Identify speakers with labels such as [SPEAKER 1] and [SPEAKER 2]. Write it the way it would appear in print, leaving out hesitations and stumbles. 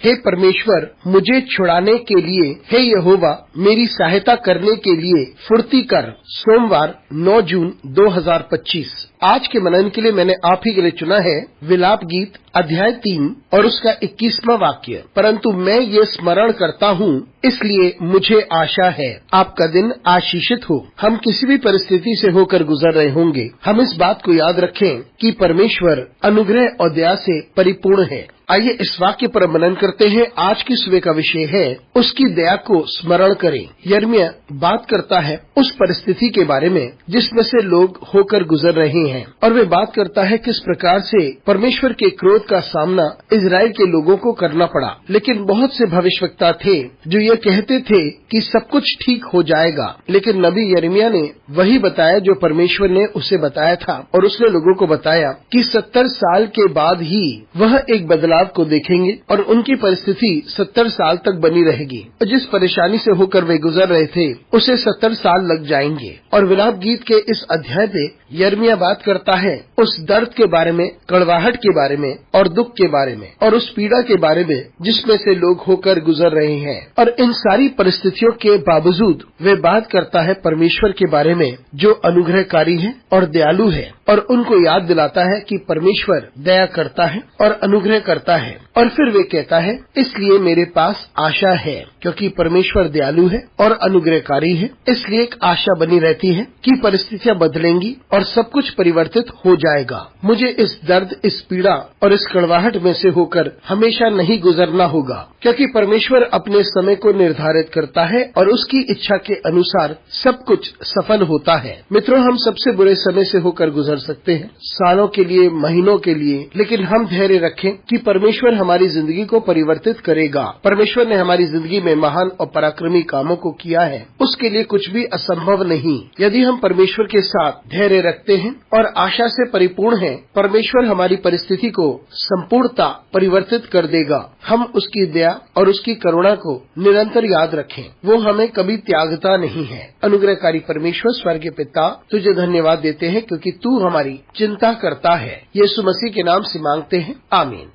[SPEAKER 1] हे परमेश्वर, मुझे छुड़ाने के लिए, हे यहोवा, मेरी सहायता करने के लिए फुर्ती कर। सोमवार 9 जून 2025। आज के मनन के लिए मैंने आप ही के लिए चुना है विलाप गीत अध्याय 3 और उसका 21वां वाक्य। परंतु मैं ये स्मरण करता हूँ, इसलिए मुझे आशा है। आपका दिन आशीषित हो। हम किसी भी परिस्थिति से होकर गुजर रहे होंगे, हम इस बात को याद रखें कि परमेश्वर अनुग्रह और दया से परिपूर्ण है। आइए इस वाक्य पर मनन करते हैं। आज की सुबह का विषय है उसकी दया को स्मरण करें। यिर्मयाह बात करता है उस परिस्थिति के बारे में जिसमें से लोग होकर गुजर रहे हैं, और वे बात करता है किस प्रकार से परमेश्वर के क्रोध का सामना इजराइल के लोगों को करना पड़ा। लेकिन बहुत से भविष्यवक्ता थे जो ये कहते थे कि सब कुछ ठीक हो जाएगा, लेकिन नबी यिर्मयाह ने वही बताया जो परमेश्वर ने उसे बताया था, और उसने लोगों को बताया कि 70 साल के बाद ही वह एक बदलाव को देखेंगे और उनकी परिस्थिति 70 साल तक बनी रहेगी। और जिस परेशानी से होकर वे गुजर रहे थे उसे 70 साल लग जाएंगे। और विलाप गीत के इस अध्याय पे यिर्मयाह बात करता है उस दर्द के बारे में, कड़वाहट के बारे में और दुख के बारे में और उस पीड़ा के बारे में जिसमें से लोग होकर गुजर रहे हैं। और इन सारी परिस्थितियों के बावजूद वे बात करता है परमेश्वर के बारे में जो अनुग्रहकारी है और दयालु है, और उनको याद दिलाता है कि परमेश्वर दया करता है और अनुग्रह करता है। और फिर वे कहता है इसलिए मेरे पास आशा है, क्योंकि परमेश्वर दयालु है और अनुग्रहकारी है। इसलिए एक आशा बनी रहती है कि परिस्थितियां बदलेंगी और सब कुछ परिवर्तित हो जाएगा। मुझे इस दर्द, इस पीड़ा और इस कड़वाहट में से होकर हमेशा नहीं गुजरना होगा, क्योंकि परमेश्वर अपने समय को निर्धारित करता है और उसकी इच्छा के अनुसार सब कुछ सफल होता है। मित्रों, हम सबसे बुरे समय से होकर गुजर सकते हैं, सालों के लिए, महीनों के लिए, लेकिन हम धैर्य रखें कि परमेश्वर हमारी जिंदगी को परिवर्तित करेगा। परमेश्वर ने हमारी जिंदगी में महान और पराक्रमी कामों को किया है, उसके लिए कुछ भी असंभव नहीं। यदि हम परमेश्वर के साथ धैर्य रखते हैं और आशा से परिपूर्ण हैं, परमेश्वर हमारी परिस्थिति को संपूर्णता परिवर्तित कर देगा। हम उसकी दया और उसकी करुणा को निरंतर याद रखें, वो हमें कभी त्यागता नहीं है। अनुग्रहकारी परमेश्वर स्वर्गीय पिता, तुझे धन्यवाद देते हैं क्योंकि तू हमारी चिंता करता है। यीशु मसीह के नाम से मांगते हैं, आमीन।